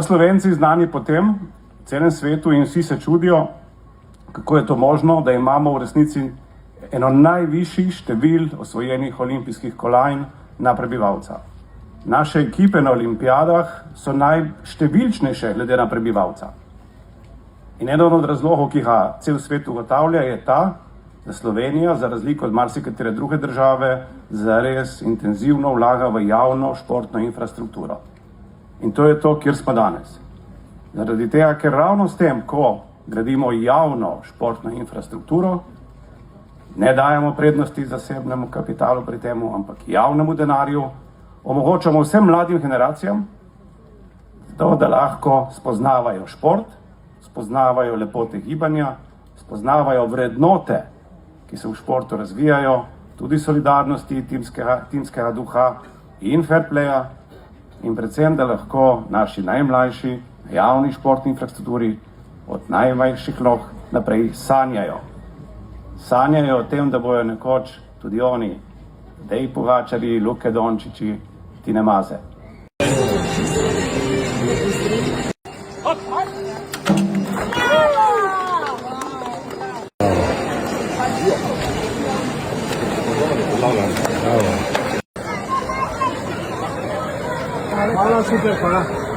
pa Slovenci znani po tem, v celem svetu, in vsi se čudijo, kako je to možno, da imamo v resnici eno najvišjih števil osvojenih olimpijskih kolajn na prebivalca. Naše ekipe na olimpijadah so najštevilčnejše glede na prebivalca. In eden od razlogov, ki ga cel svet ugotavlja, je ta, da Slovenija, za razliko od marsikatere druge države, zares intenzivno vlaga v javno športno infrastrukturo. In to je to, kjer smo danes. Zaradi tega, ker ravno s tem, ko gradimo javno športno infrastrukturo, ne dajemo prednosti zasebnemu kapitalu pri temu, ampak javnemu denarju, omogočamo vsem mladim generacijam, da lahko spoznavajo šport, spoznavajo lepote gibanja, spoznavajo vrednote, ki se v športu razvijajo, tudi solidarnosti, timskega duha in fair playa, in predvsem, da lahko naši najmlajši na javni športni infrastrukturi od najmlajših nog naprej sanjajo. Sanjajo o tem, da bojo nekoč tudi oni, Dej Pogačarji, Luke Dončići, Tine Maze. Hvala, super, hvala.